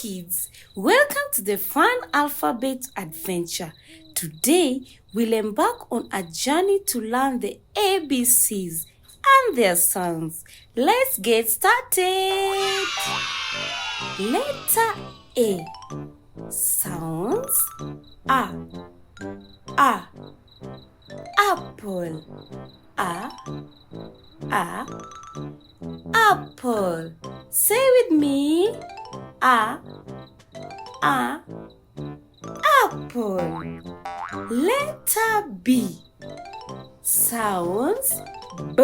kids, welcome to the Fun Alphabet Adventure. Today, we'll embark on a journey to learn the ABCs and their sounds. Let's get started. Letter A. Sounds A. Apple. Apple. Say with me. Apple. Letter B. Sounds B.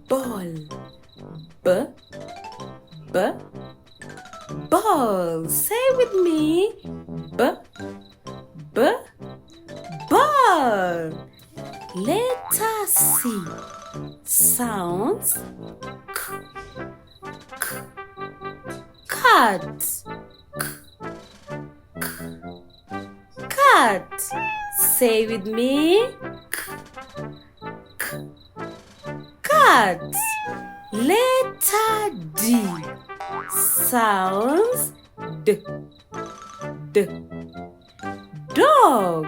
Ball. Ball. Say with me. Ball. Letter C. Sounds cat. Cat. Say with me. Cat. Letter D. Sounds D. Dog.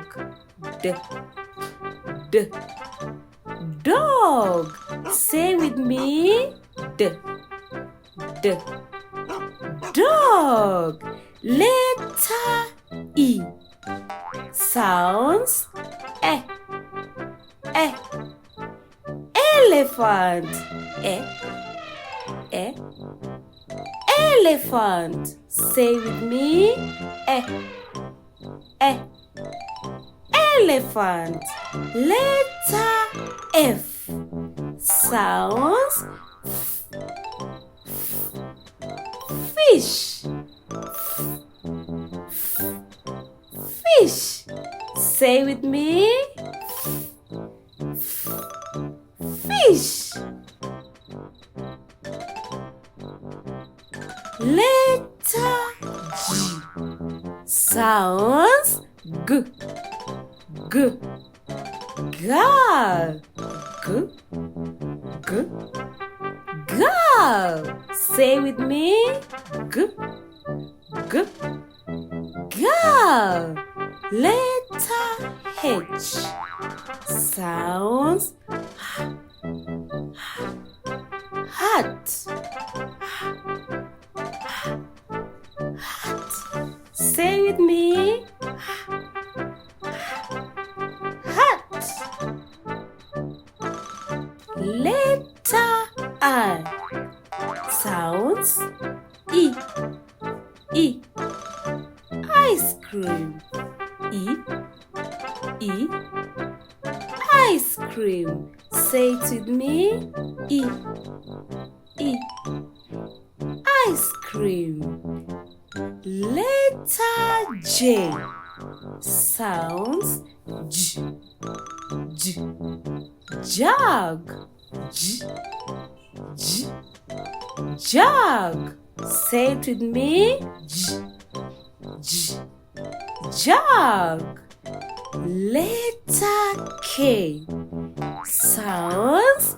Dog. Say with me. Dog. Letter E. Sounds elephant. Elephant. Say with me. Elephant. Letter F. Sounds fish. Fish. Say with me. Fish. Letter G. Sounds G. Girl. Girl. Say with me. Girl. Letter H. Sounds hat. Say with me. Hat. Letter I. Sounds E. Ice cream. Ice cream. Say it with me. Ice cream. Letter J. Sounds J. Jug. Jug. Say it with me. Jug. Letter K. Sounds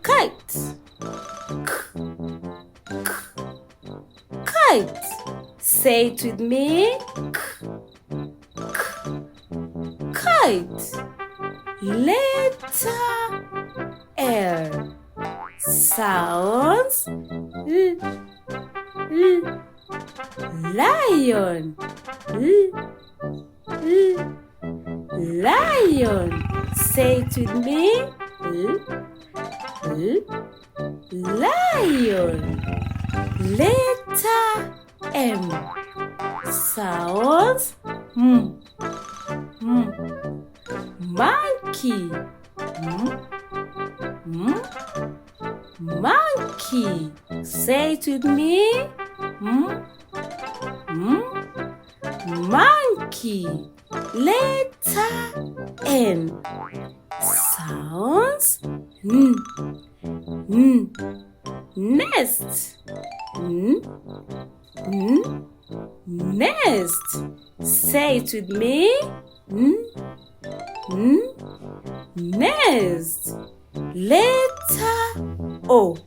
kite. Kite. Say it with me. Kite. Letter L. Sounds lion. Lion. Say it with me. Lion. Letter M. Sounds monkey. Monkey. Say it with me. Monkey. Letter N. Sounds nest. Nest. Say it with me. Nest. Letter O.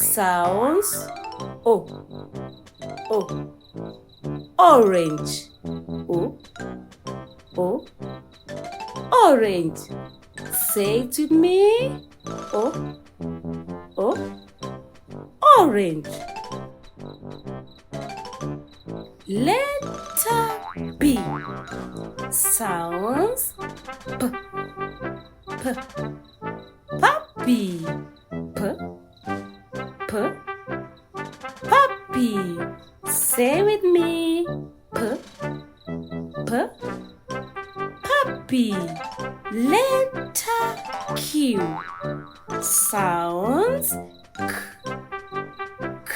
Sounds O. O. Orange. O. O. Orange. Say it with me. O. O. Orange. Letter B. Sounds P. P. Puppy. P. P. Puppy. Say with me. P. P. Puppy. Letter Q. Sounds K. K.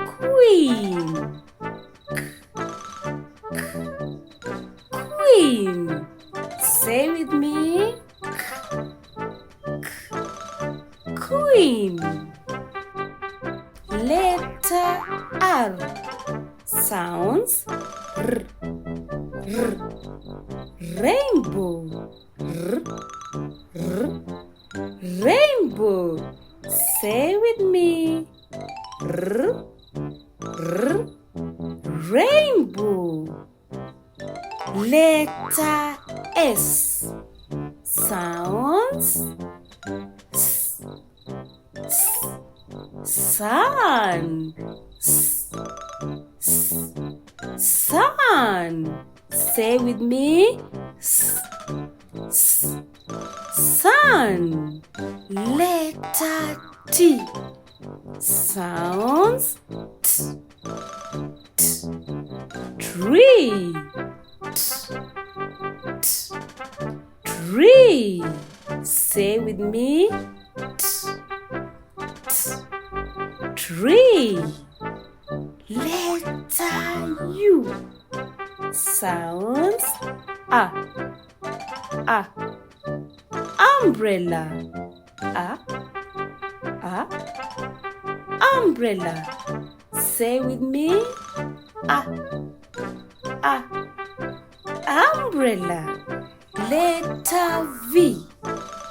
Queen. K. K. Queen. Say with me. K. K. Queen. Letter R. Sounds R. R. Rainbow. R. R. Rainbow. Say with me. R. R. Rainbow. Letter S. Sounds S. S. Sun. S. S. Sun. Say with me. S. S. Sun. Letter T. Sounds T. T. Tree. T. T. Tree. Say with me. T. T. Tree. Letter U. Sounds A. A. Umbrella. A. A. Umbrella. Say with me. A. A. Umbrella. Letter V.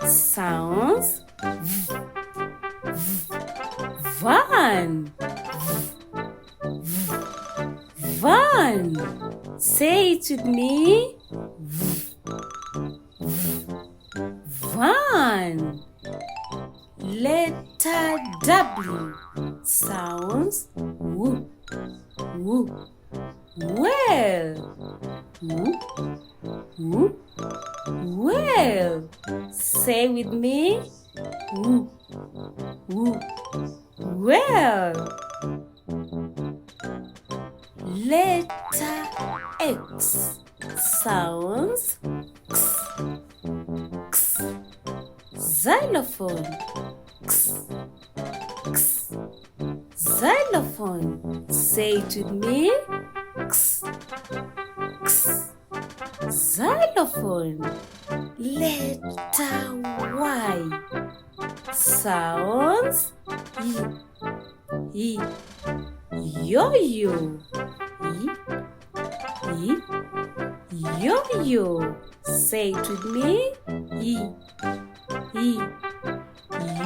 Sounds V. V. Van. V. Van. Say it with me. V. V. Van. Letter W. Sounds W. W. Well. W. W. Well. Say with me. W. W. Well. Letter X. Sounds X. X. Xylophone. X. X. Xylophone. Say it with me. X. X. Xylophone. Letter Y. Sounds Y. Y. Yo-yo. Y. Y. Yo-yo. Say it with me. Y. Y.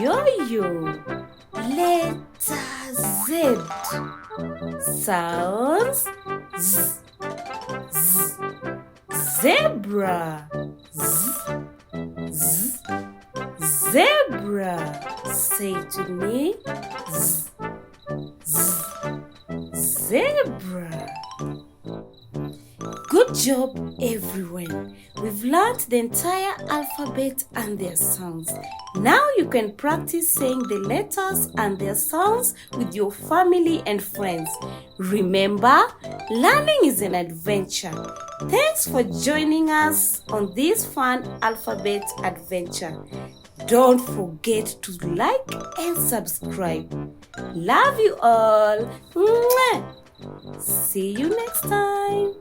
Yo-yo. Letter Z. Sounds Z. Z. Zebra. Z. Z. Zebra. Say it with me. Z. Z. Zebra. Good job, everyone. We've learned the entire alphabet and their sounds. Now you can practice saying the letters and their sounds with your family and friends. Remember, learning is an adventure. Thanks for joining us on this fun alphabet adventure. Don't forget to like and subscribe. Love you all. Mwah! See you next time.